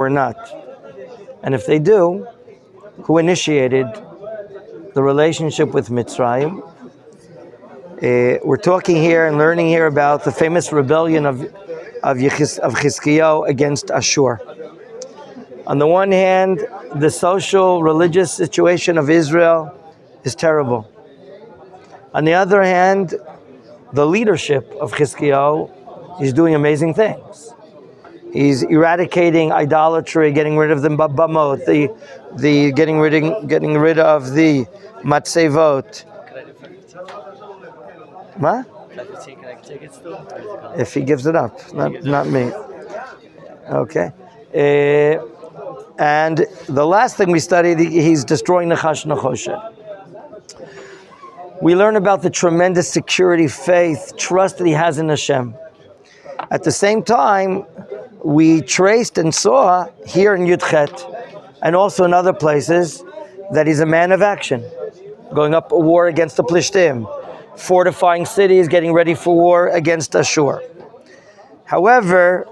or not? And if they do, who initiated the relationship with Mitzrayim? We're talking here and learning here about the famous rebellion of Chizkiyahu against Ashur. On the one hand, the social, religious situation of Israel is terrible. On the other hand, the leadership of Chizkiyahu is doing amazing things. He's eradicating idolatry, getting rid of the bamot, the getting rid of the matzevot. What? If he gives it up, not me. Okay. And the last thing we studied, he's destroying Nachash Nechoshet. We learn about the tremendous security, faith, trust that he has in Hashem. At the same time, we traced and saw here in Yudchet, and also in other places, that he's a man of action, going up a war against the Plishtim, fortifying cities, getting ready for war against Ashur. However,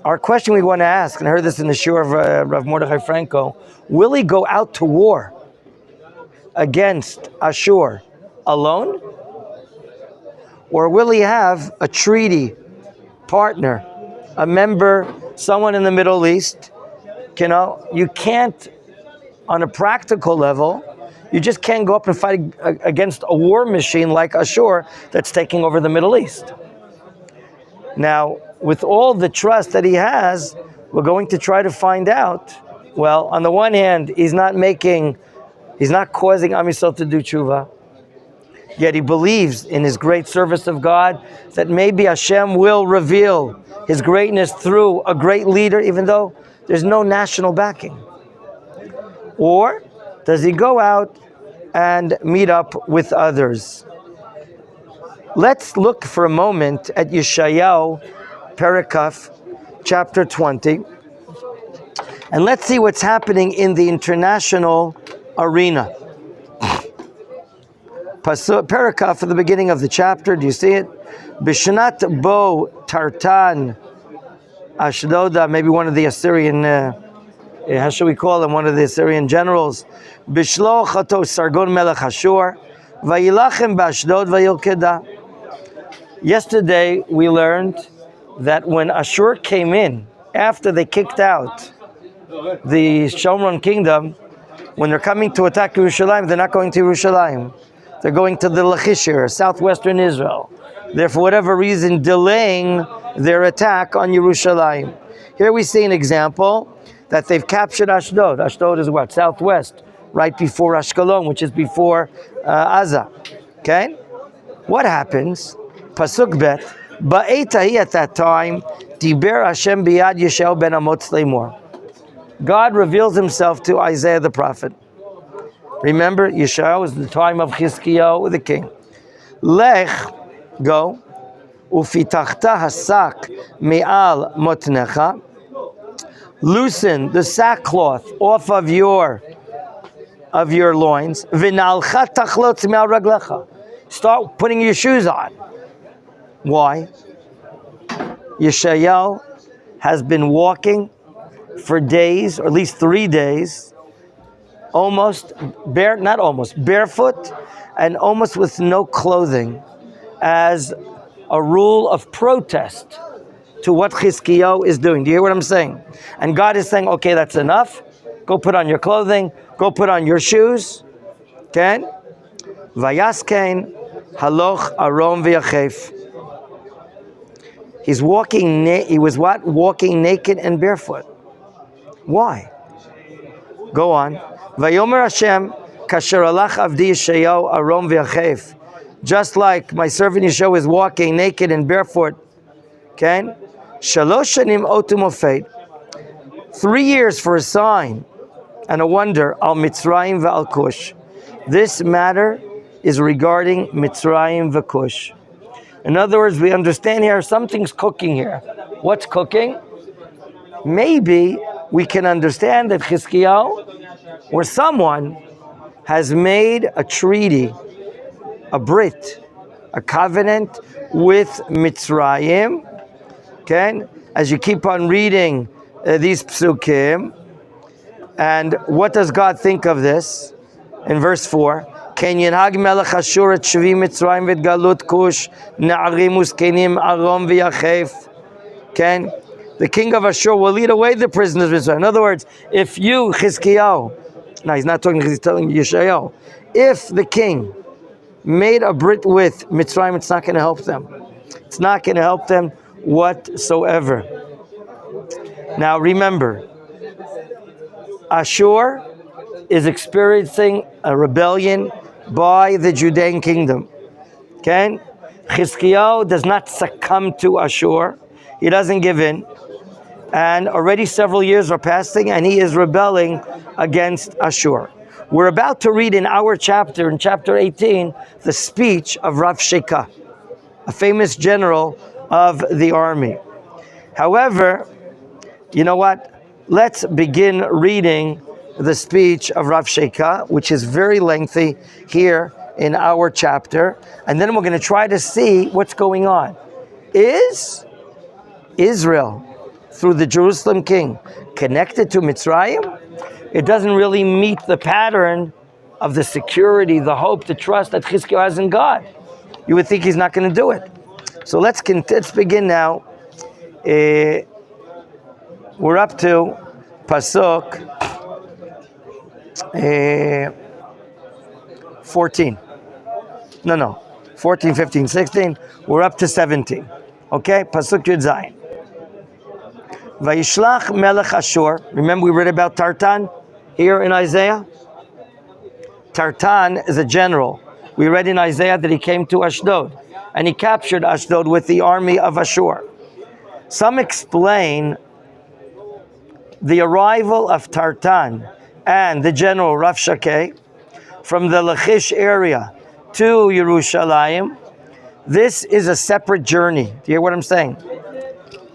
our question we want to ask, and I heard this in the shiur of Rav Mordechai Franco, will he go out to war against Ashur alone? Or will he have a treaty partner, a member, someone in the Middle East? You can't, on a practical level, you just can't go up and fight against a war machine like Ashur that's taking over the Middle East. Now, with all the trust that he has, we're going to try to find out. Well, on the one hand, he's not causing Am Yisrael to do tshuva. Yet he believes in his great service of God, that maybe Hashem will reveal his greatness through a great leader, even though there's no national backing. Or does he go out and meet up with others? Let's look for a moment at Yeshayahu, Perikaf, chapter 20, and let's see what's happening in the international arena. Perikaf at the beginning of the chapter, do you see it? Bishnat bo tartan Ashdoda, maybe one of the Assyrian, how should we call him, one of the Assyrian generals. Bishlo chato sargon melech Ashur, vayilachem b'Ashdod vayilkeda. Yesterday we learned that when Ashur came in, after they kicked out the Shomron kingdom, when they're coming to attack Yerushalayim, they're not going to Yerushalayim. They're going to the Lachishir, southwestern Israel. They're, for whatever reason, delaying their attack on Yerushalayim. Here we see an example that they've captured Ashdod. Ashdod is what? Southwest, right before Ashkelon, which is before Aza. Okay? What happens? Pasuk Bet, Ba'etahi at that time, Diber Hashem biyad Yeshayahu ben Amotz Lemor. God reveals himself to Isaiah the prophet. Remember, Yeshayahu is the time of Chizkiyahu, the king. Lech, go, ufitachta hasak me'al motnecha, loosen the sackcloth off of your loins. V'nalcha tachlotz me'al raglecha. Start putting your shoes on. Why? Yeshayahu has been walking for days, or at least 3 days, barefoot, and almost with no clothing, as a rule of protest to what Chizkiyahu is doing. Do you hear what I'm saying? And God is saying, okay, that's enough. Go put on your clothing. Go put on your shoes. Okay? Vayaskein haloch arom v'yachef. He was what? Walking naked and barefoot. Why? Go on. Vayomer Hashem, kasher alach avdi Yeshayahu arom v'yachef. Just like my servant Yeshayahu is walking naked and barefoot. Okay? Shalosh shanim otu mofet. 3 years for a sign and a wonder. Al Mitzrayim v'al Kush. This matter is regarding Mitzrayim v'Kush. In other words, we understand here something's cooking here. What's cooking? Maybe we can understand that Chizkiyahu, or someone, has made a treaty, a brit, a covenant with Mitzrayim. Okay? As you keep on reading these psukim. And what does God think of this? In verse 4, Ken yenhag melech Ashur et shvi Mitzrayim v'et galut Kush na'arim uskenim arom v'yachef. Ken, the king of Ashur will lead away the prisoners of Israel. In other words, if you, Chizkiyahu, now he's not talking, he's telling Yeshayahu, if the king made a brit with Mitzrayim, it's not going to help them. It's not going to help them whatsoever. Now remember, Ashur is experiencing a rebellion by the Judean kingdom. Okay? Chizkiyahu does not succumb to Ashur. He doesn't give in. And already several years are passing and he is rebelling against Ashur. We're about to read in our chapter, in chapter 18, the speech of Rav Shekah, a famous general of the army. However, you know what? Let's begin reading the speech of Rav Shekah, which is very lengthy here in our chapter. And then we're going to try to see what's going on. Is Israel, through the Jerusalem king, connected to Mitzrayim? It doesn't really meet the pattern of the security, the hope, the trust that Chizkiyahu has in God. You would think he's not going to do it. So let's begin now. We're up to Pasuk 14. No. 14, 15, 16. We're up to 17. Okay? Pasuk Yud Zayin. Vayishlach melech Ashur. Remember we read about Tartan here in Isaiah? Tartan is a general. We read in Isaiah that he came to Ashdod and he captured Ashdod with the army of Ashur. Some explain the arrival of Tartan and the general Rav Shekeh from the Lachish area to Yerushalayim. This is a separate journey. Do you hear what I'm saying?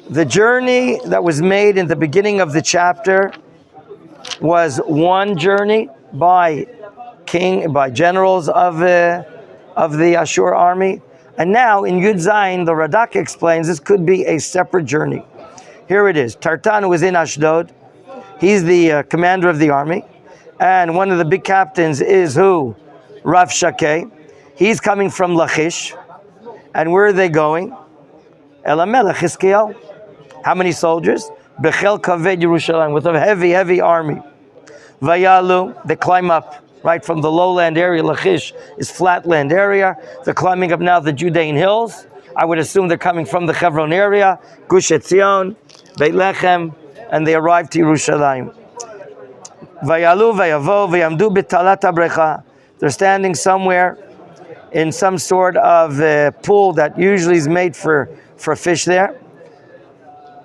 The journey that was made in the beginning of the chapter was one journey by generals of the Ashur army. And now in Yud Zayin, the Radak explains this could be a separate journey. Here it is. Tartan was in Ashdod. He's the commander of the army. And one of the big captains is who? Rav Shekeh. He's coming from Lachish. And where are they going? El HaMelech Chizkiyahu. How many soldiers? Bechel Kaved Yerushalayim, with a heavy, heavy army. Vayalu, they climb up, right from the lowland area. Lachish is flatland area. They're climbing up now the Judean hills. I would assume they're coming from the Hebron area, Gush Etzion, Beit Lechem, and they arrived to Yerushalayim. Vayalu, vayavo, vayamdu betalat habrecha. They're standing somewhere in some sort of pool that usually is made for fish there.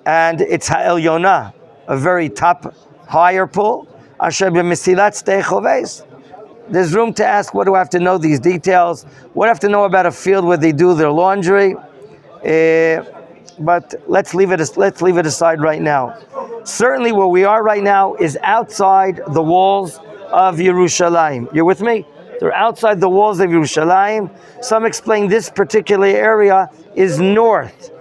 And it's Ha'el Yonah, a very top, higher pool. Asher b'mesilat stei choves. There's room to ask, what do I have to know these details? What do I have to know about a field where they do their laundry? But let's leave it aside right now. Certainly where we are right now is outside the walls of Yerushalayim. You're with me? They're outside the walls of Yerushalayim. Some explain this particular area is north.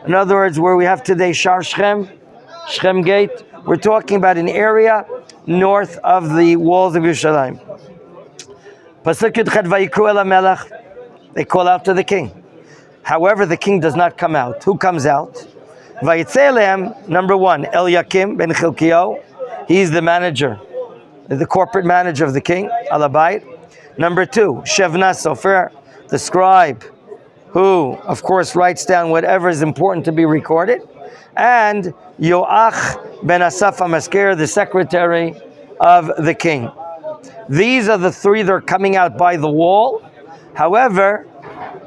In other words, where we have today Shar Shechem Gate, we're talking about an area north of the walls of Yerushalayim. Pasuk Yudchet Vayikru El HaMelech. They call out to the king. However, the king does not come out. Who comes out? Vayitzei Elehem, number one, Eliakim ben Chilkiyahu. He's the manager, the corporate manager of the king, Alabait. Number two, Shevna Sefer, the scribe, who, of course, writes down whatever is important to be recorded. And Yoach ben Asaf HaMasker, the secretary of the king. These are the three that are coming out by the wall. However,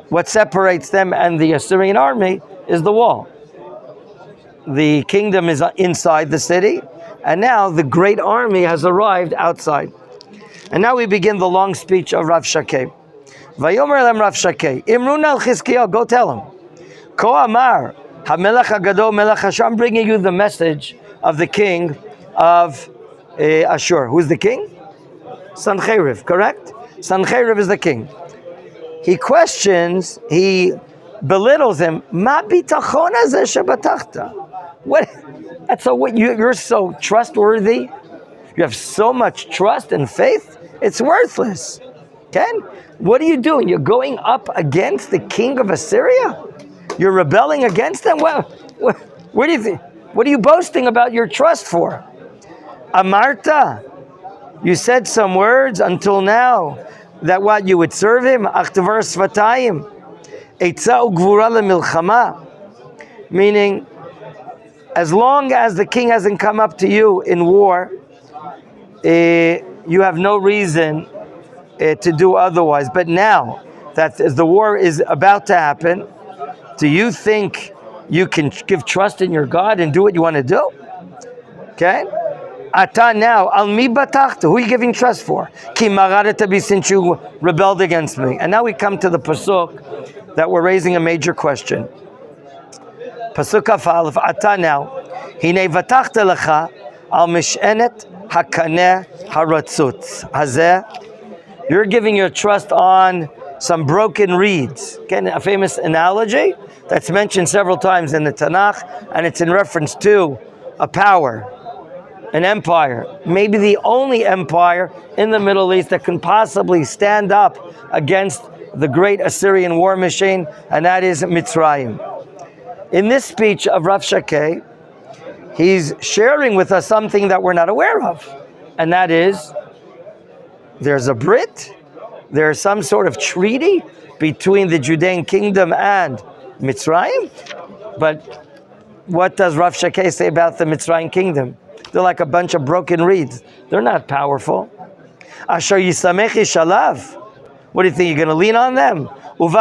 what separates them and the Assyrian army is the wall. The kingdom is inside the city, and now the great army has arrived outside. And now we begin the long speech of Rav Shekeh. Vayomer Elem Rav Shekeh, Imrun al Chizkiyahu, go tell him. Ko Amar, HaMelech HaGadol Melech Ashur, I'm bringing you the message of the king of Ashur. Who's the king? Sancheriv, correct? Sancheriv is the king. He questions, he belittles him. Ma bitachon hazeh shebatachta. That's so what you're so trustworthy. You have so much trust and faith. It's worthless. Okay? What are you doing? You're going up against the king of Assyria? You're rebelling against them? Well, what do you think? What are you boasting about your trust for? Amarta, you said some words until now that what you would serve him. Achtavar svatayim, eitza ugvura lemilchama, meaning as long as the king hasn't come up to you in war, you have no reason to do otherwise. But now that the war is about to happen, do you think you can give trust in your God and do what you want to do? Okay? Ata now, al mi batachta, who are you giving trust for? Ki maradeta bi, since you rebelled against me. And now we come to the pasuk that we're raising a major question. Pasuk Afalef, Ata now, hine vatachta lecha al mishenet hakaneh haratzut. Hazeh, you're giving your trust on some broken reeds. Again, a famous analogy that's mentioned several times in the Tanakh, and it's in reference to a power, an empire, maybe the only empire in the Middle East that can possibly stand up against the great Assyrian war machine, and that is Mitzrayim. In this speech of Rav Shakeh, he's sharing with us something that we're not aware of, and that is there's a Brit, there's some sort of treaty between the Judean kingdom and Mitzrayim. But what does Rav Shakeh say about the Mitzrayim kingdom? They're like a bunch of broken reeds. They're not powerful. Asher yisamechi shalav. What do you think? You're going to lean on them? If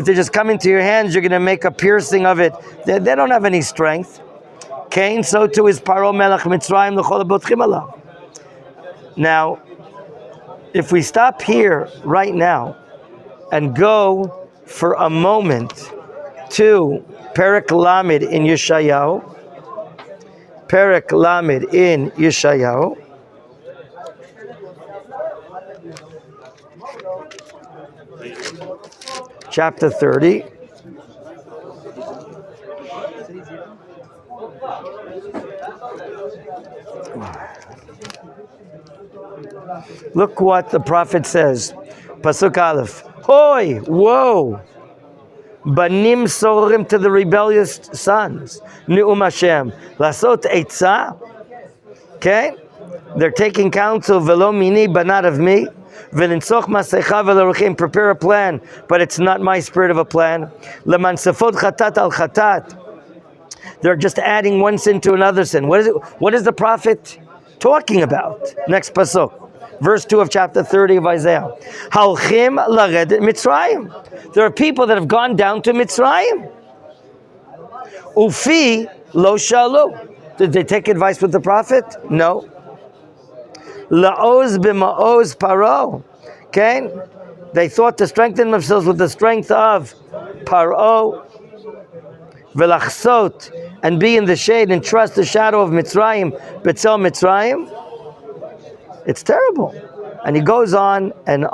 they're just coming to your hands, you're going to make a piercing of it. They don't have any strength. Cain, so too is Paro Melech Mitzrayim l'chol habotchim alav. Now, if we stop here right now and go for a moment to Perek Lamed in Yeshayahu, Perek Lamed in Yeshayahu, chapter 30. Look what the prophet says. Pasuk Aleph. Hoi, woe. Banim sorim, to the rebellious sons. Ne'um Hashem. Lasot eitzah. Okay? They're taking counsel. Velo mini, but not of me. V'ninsoch masecha v'leruchim. Prepare a plan, but it's not my spirit of a plan. Leman sefot chatat al chatat. They're just adding one sin to another sin. What is the prophet talking about? Next pasuk. Verse 2 of chapter 30 of Isaiah. Halchim lared Mitzrayim. There are people that have gone down to Mitzrayim. Ufi lo shalu. Did they take advice with the prophet? No. La'oz b'ma'oz paro. Okay? They thought to strengthen themselves with the strength of Paro. V'lachsot, and be in the shade and trust the shadow of Mitzrayim. Betzel Mitzrayim. It's terrible. And he goes on, and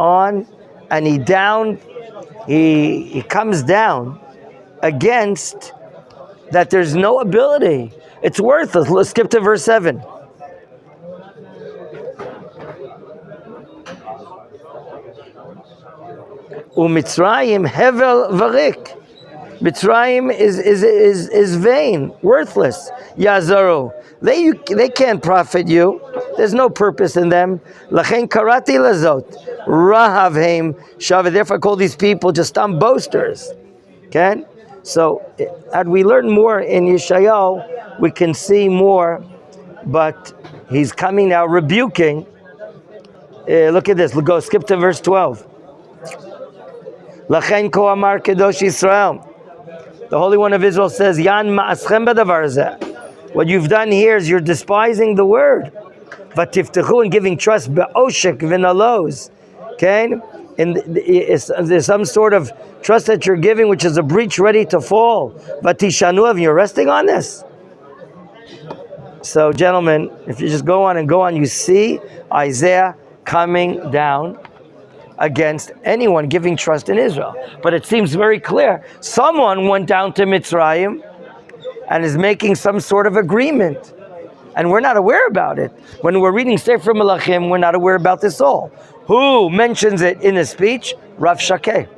he comes down against that there's no ability. It's worthless. Let's skip to verse 7. U'Mitzrayim hevel varik. Mitzrayim is vain, worthless. Yazaru. They can't profit you. There's no purpose in them. Lachen karati lazot. Rahavim shava. Therefore, I call these people just boasters. Okay? So, as we learn more in Yeshayahu, we can see more. But he's coming now rebuking. Look at this. Go skip to verse 12. Lachen ko amar kedosh Yisrael. The Holy One of Israel says, Yan ma'aschem b'davar zeh. What you've done here is you're despising the word. Vatiftechu, and giving trust be'oshek v'nalos. Okay? And there's some sort of trust that you're giving, which is a breach ready to fall. Vatishanu, and you're resting on this. So, gentlemen, if you just go on, you see Isaiah coming down against anyone giving trust in Israel. But it seems very clear. Someone went down to Mitzrayim and is making some sort of agreement. And we're not aware about it. When we're reading Sefer Melachim, we're not aware about this all. Who mentions it in his speech? Rav Shakeh,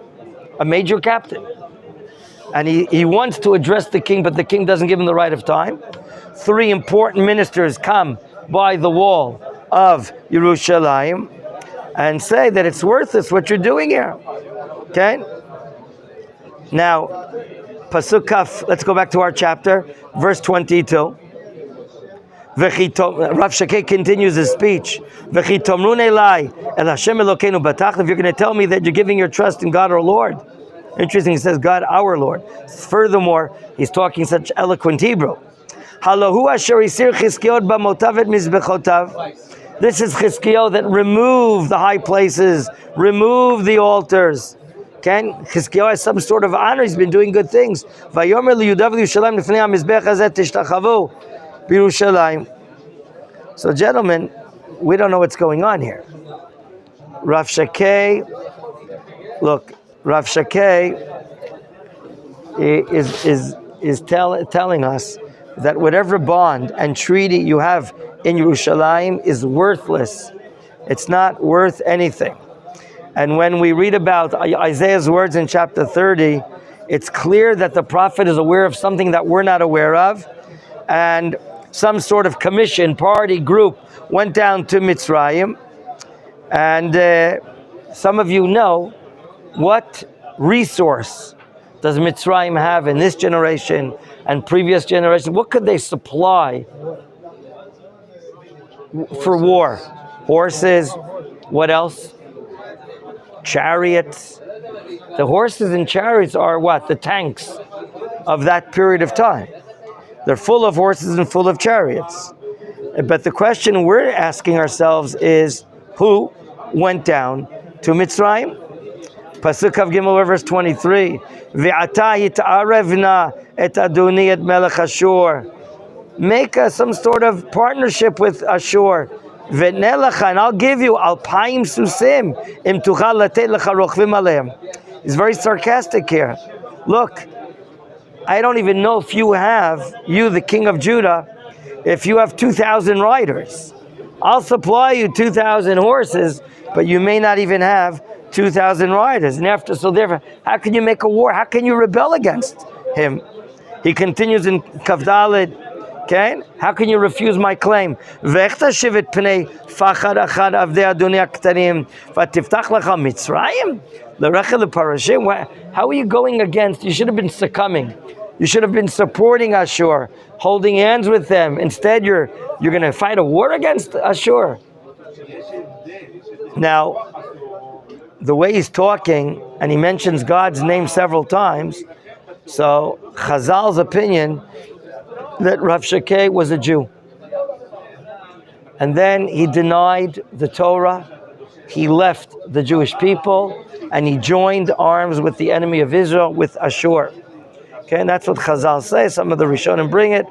a major captain. And he wants to address the king, but the king doesn't give him the right of time. 3 important ministers come by the wall of Yerushalayim and say that it's worthless what you're doing here. Okay? Now, Pasuk Kaf, let's go back to our chapter, verse 22. Rav Shakeh continues his speech. If you're going to tell me that you're giving your trust in God our Lord. Interesting, he says God our Lord. Furthermore, he's talking such eloquent Hebrew. This is Chizkiyahu that removed the high places, removed the altars. Okay? Chizkiyahu has some sort of honor, he's been doing good things. So gentlemen, we don't know what's going on here. Rav Shakeh is telling us that whatever bond and treaty you have in Yerushalayim is worthless. It's not worth anything. And when we read about Isaiah's words in chapter 30, it's clear that the prophet is aware of something that we're not aware of, and some sort of commission, party, group went down to Mitzrayim, and some of you know what resource does Mitzrayim have in this generation and previous generation? What could they supply for war? Horses, what else? Chariots. The horses and chariots are what? The tanks of that period of time. They're full of horses and full of chariots. But the question we're asking ourselves is, who went down to Mitzrayim? Pasuk Kav Gimel, verse 23. Ve'ata yit'arevna et Adoni et Melech Ashur. Make some sort of partnership with Ashur. Ve'nelecha, and I'll give you alpayim susim im tuchal latet lecha rochvim aleim. He's very sarcastic here. Look, I don't even know if you have, you the king of Judah, if you have 2,000 riders. I'll supply you 2,000 horses, but you may not even have 2,000 riders. And therefore, how can you make a war? How can you rebel against him? He continues in Kavdalid, okay? How can you refuse my claim? How are you going against? You should have been succumbing. You should have been supporting Ashur, holding hands with them. Instead, you're going to fight a war against Ashur. Now, the way he's talking, and he mentions God's name several times, so Chazal's opinion that Rav Shakeh was a Jew. And then he denied the Torah, he left the Jewish people, and he joined arms with the enemy of Israel, with Ashur. Okay, and that's what Chazal say. Some of the Rishonim bring it,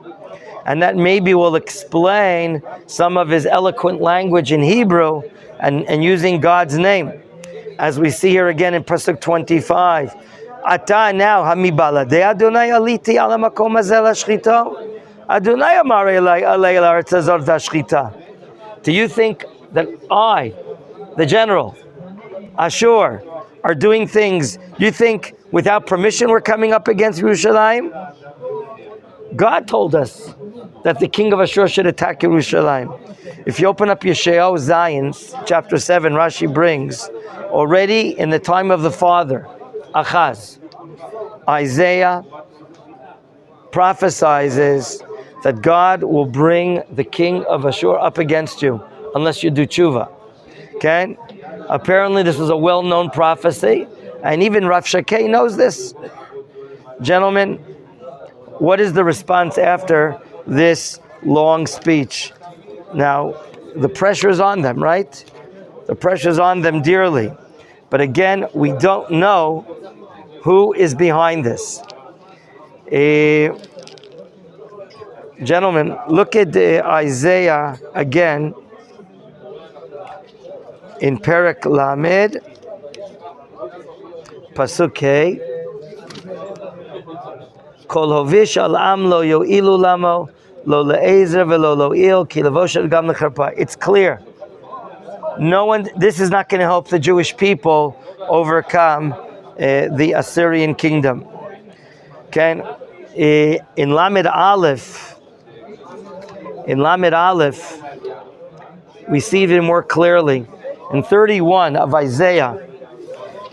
and that maybe will explain some of his eloquent language in Hebrew and using God's name, as we see here again in Pasuk 25. Ata now hamibala de Adonai aliti ala makom hazel hashchita. Adonai amar elai alei la'aretz hazor v'hashchita. Do you think that I, the general, Ashur, are doing things? You think without permission we're coming up against Yerushalayim? God told us that the king of Ashur should attack Yerushalayim. If you open up Yeshayahu Zion's chapter 7, Rashi brings, already in the time of the father, Achaz, Isaiah prophesies that God will bring the king of Ashur up against you unless you do tshuva. Okay? Apparently this is a well-known prophecy, and even Rav Shakeh knows this. Gentlemen, what is the response after this long speech? Now, the pressure is on them, right? The pressure is on them dearly. But again, we don't know who is behind this. Gentlemen, look at Isaiah again in Perek Lamed, Pasuk Hey. Kol hovish al am lo yo'ilu lamo, lo le'ezer velo lo'il, ki levoshet gam lecharpa. It's clear. No one. This is not going to help the Jewish people overcome the Assyrian kingdom. Okay, in Lamed Aleph, we see even more clearly. In 31 of Isaiah,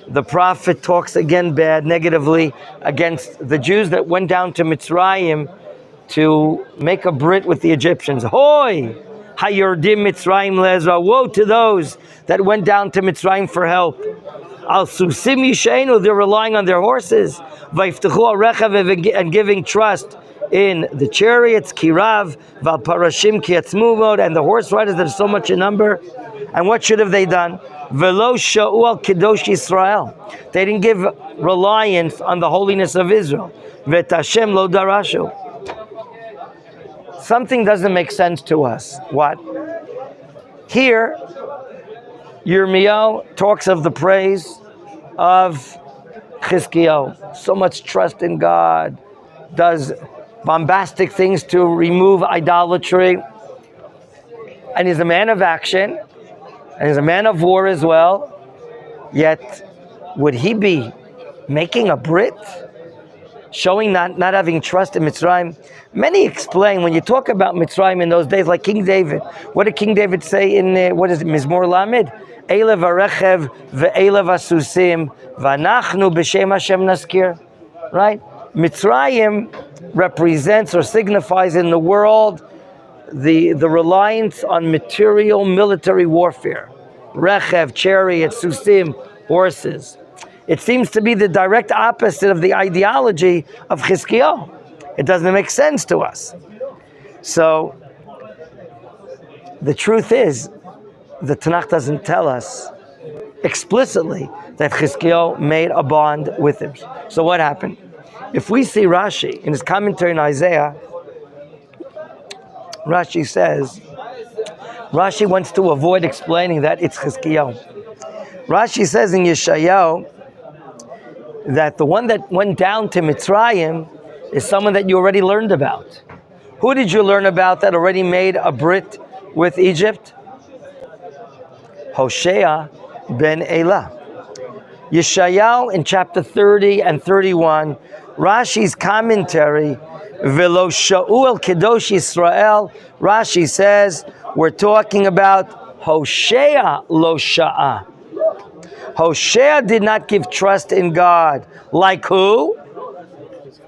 the prophet talks again negatively against the Jews that went down to Mitzrayim to make a brit with the Egyptians. Hoi! Hayordim Mitzrayim le'ezra. Woe to those that went down to Mitzrayim for help. Al susim yisheinu, they're relying on their horses. Vayiftechu al rechav, and giving trust in the chariots, kirav, val parashim kiatzmuvod, and the horse riders that are so much in number. And what should have they done? Velo sha'u al kedosh Yisrael. They didn't give reliance on the holiness of Israel. Vet Hashem lo darashu. Something doesn't make sense to us. What? Here, Yirmiyahu talks of the praise of Chizkiyahu. So much trust in God, does bombastic things to remove idolatry, and he's a man of action, and he's a man of war as well. Yet, would he be making a brit, showing not having trust in Mitzrayim? Many explain, when you talk about Mitzrayim in those days, like King David, what did King David say in, Mizmor Lamed? Eile v'arechev ve'eile v'asusim v'anachnu b'shem Hashem naskir. Right? Mitzrayim represents or signifies in the world the reliance on material military warfare. Rechev, chariots, susim, horses. It seems to be the direct opposite of the ideology of Chizkiyahu. It doesn't make sense to us. So, the truth is, the Tanakh doesn't tell us explicitly that Chizkiyahu made a bond with him. So what happened? If we see Rashi, in his commentary on Isaiah, Rashi says, Rashi wants to avoid explaining that it's Chizkiyahu. Rashi says in Yeshayahu that the one that went down to Mitzrayim is someone that you already learned about. Who did you learn about that already made a brit with Egypt? Hosea ben Elah. Yeshayahu in chapter 30 and 31, Rashi's commentary, Velo sha'u el kedosh Yisrael, Rashi says, we're talking about Hosea lo sha'a. Hosea did not give trust in God. Like who?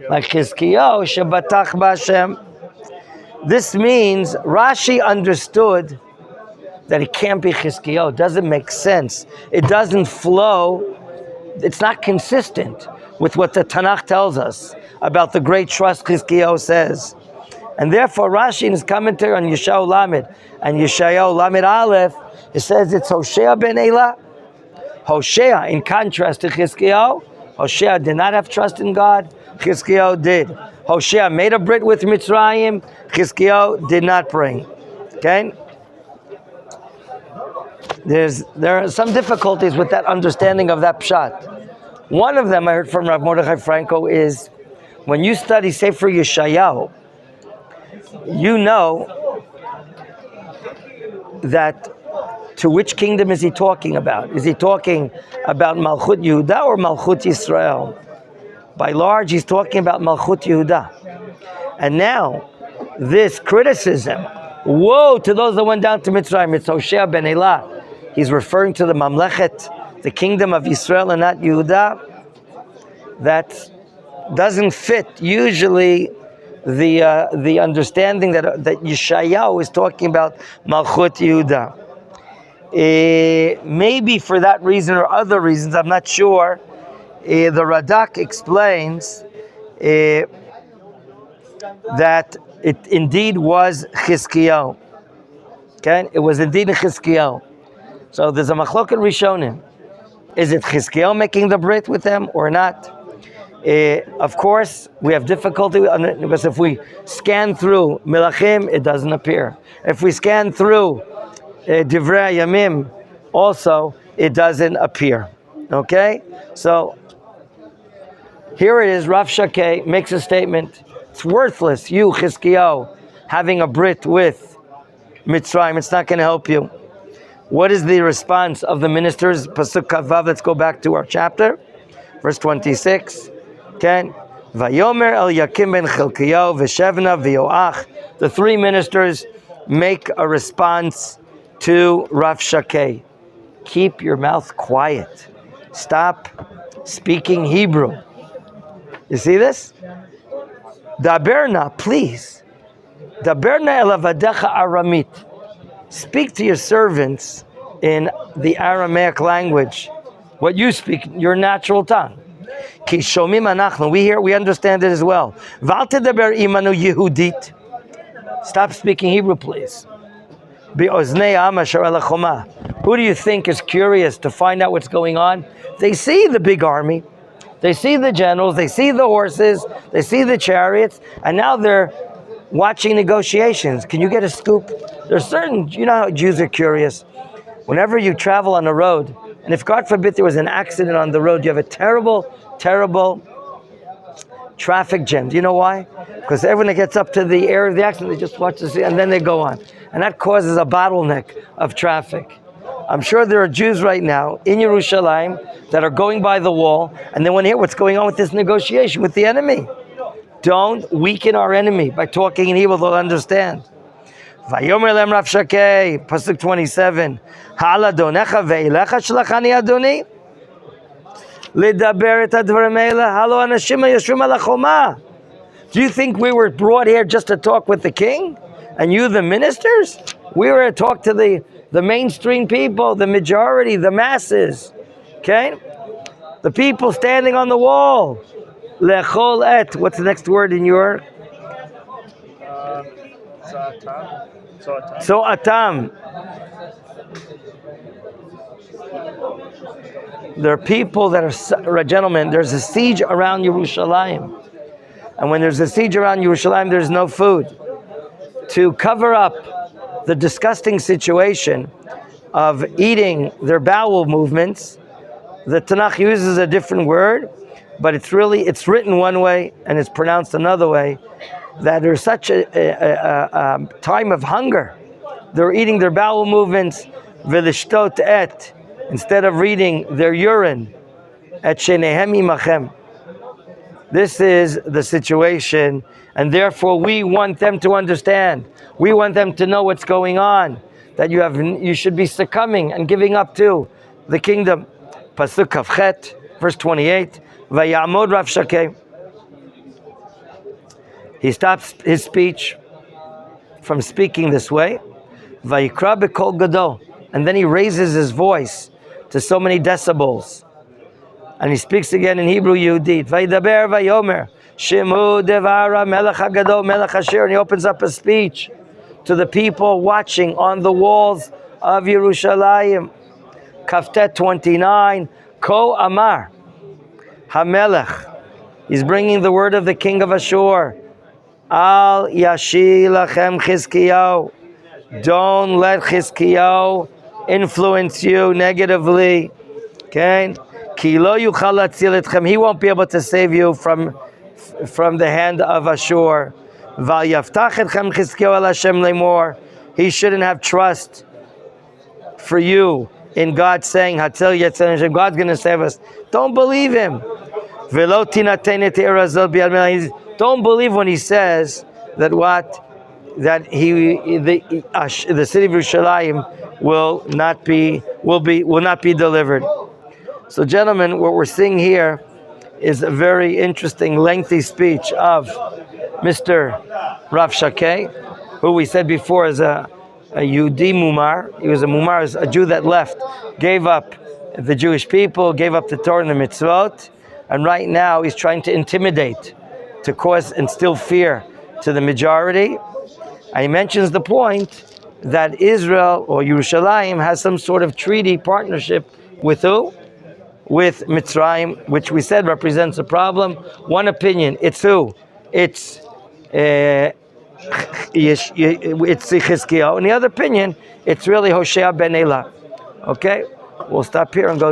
Like Chizkiyahu shebatach b'Hashem. This means Rashi understood that it can't be Chizkiyahu. It doesn't make sense. It doesn't flow. It's not consistent with what the Tanakh tells us about the great trust Chizkiyahu says. And therefore Rashi in his commentary on Yeshayahu Lamed and Yeshayahu Lamed Aleph, it says it's Hosea ben Elah. Hosea, in contrast to Chizkiyahu, Hosea did not have trust in God. Chizkiyahu did. Hosea made a brit with Mitzrayim. Chizkiyahu did not bring. Okay? There are some difficulties with that understanding of that pshat. One of them I heard from Rav Mordechai Franco is, when you study Sefer Yeshayahu, you know that to which kingdom is he talking about? Is he talking about Malchut Yehuda or Malchut Yisrael? By large, he's talking about Malchut Yehuda. And now, this criticism, woe to those that went down to Mitzrayim, it's Hosea ben Elah. He's referring to the Mamlechet, the kingdom of Israel and not Yehuda. That doesn't fit usually the understanding that Yeshayahu is talking about Malchut Yehuda. Maybe for that reason or other reasons, I'm not sure. The Radak explains that it indeed was Chizkiyahu. Okay, it was indeed Chizkiyahu. So there's a machloket rishonim. Is it Chizkiyahu making the brit with them or not? Of course, we have difficulty because if we scan through Melachim, it doesn't appear. If we scan through Divrei Yamim, also, it doesn't appear. Okay? So, Here it is, Rav Shakeh makes a statement. It's worthless, you, Chizkiyahu, having a brit with Mitzrayim. It's not going to help you. What is the response of the ministers? Pasuk Kavav, let's go back to our chapter. Verse 26. Okay. Vayomer el Yakim ben Chilkiyahu v'Shevna v'Yoach. The three ministers make a response to Rav Shakeh. Keep your mouth quiet. Stop speaking Hebrew. You see this? Daberna, please. Daberna el avadecha aramit. Speak to your servants in the Aramaic language, what you speak, your natural tongue. Ki shomim anachnu. We understand it as well. Val tedaber imanu Yehudit. Stop speaking Hebrew, please. Be'oznei am asher el hachoma. Who do you think is curious to find out what's going on? They see the big army, they see the generals, they see the horses, they see the chariots, and now they're watching negotiations. Can you get a scoop? There's certain, you know how Jews are curious. Whenever you travel on the road, and if God forbid there was an accident on the road, you have a terrible, terrible traffic jam. Do you know why? Because everyone that gets up to the area of the accident, they just watch this, and then they go on. And that causes a bottleneck of traffic. I'm sure there are Jews right now in Yerushalayim that are going by the wall, and they want to hear what's going on with this negotiation with the enemy. Don't weaken our enemy by talking in Hebrew, they'll understand. Vayomer lem Rav Shakeh, Pasuk 27. Ha'al adonecha ve'ilecha shlachani adoni. Lidaber et hadvarim eila. Halo anashim yoshvim al hachoma. Do you think we were brought here just to talk with the king? And you, the ministers? We were to talk to the mainstream people, the majority, the masses. Okay? The people standing on the wall. Lechol et. What's the next word in your? So atam. There are people that are, gentlemen, there's a siege around Yerushalayim. And when there's a siege around Yerushalayim, there's no food. To cover up the disgusting situation of eating their bowel movements, the Tanakh uses a different word, but it's written one way and it's pronounced another way, that there's such a time of hunger. They're eating their bowel movements, v'lishtot et, instead of reading their urine, et shenehem imachem. This is the situation, and therefore we want them to understand. We want them to know what's going on, that you should be succumbing and giving up to the kingdom. Pasuk Kavchet, verse 28, Vayamod Rav Shakeh. He stops his speech from speaking this way. Vayikra b'kol gadol, and then he raises his voice to so many decibels, and he speaks again in Hebrew Yehudit. Vayidaber vayomer shemu devara melech hagadol melech asher, and he opens up a speech to the people watching on the walls of Yerushalayim. Kaftet 29, Ko Amar Hamelech. He's bringing the word of the king of Ashur. Al yashi lachem Chizkiyahu. Don't let Chizkiyahu influence you negatively. Okay? Ki lo yuchal latzil etchem. He won't be able to save you from the hand of Ashur. Val yaftach etchem Chizkiyahu el Hashem lemor. He shouldn't have trust for you in God saying, Hatzil Yetzir Hashem, God's going to save us. Don't believe him. Velo tinaten et erazol bi'al melech. Don't believe when he says that the city of Yerushalayim will not be delivered. So, gentlemen, what we're seeing here is a very interesting, lengthy speech of Mr. Rav Shakeh, who we said before is a Yehudi Mumar. He was a Mumar, a Jew that left, gave up the Jewish people, gave up the Torah and the mitzvot, and right now he's trying to intimidate, to cause, instill fear to the majority. And he mentions the point that Israel or Yerushalayim has some sort of treaty partnership with who? With Mitzrayim, which we said represents a problem. One opinion, it's who? It's Chizkiyahu. And the other opinion, it's really Hoshea ben Elah. Okay? We'll stop here and go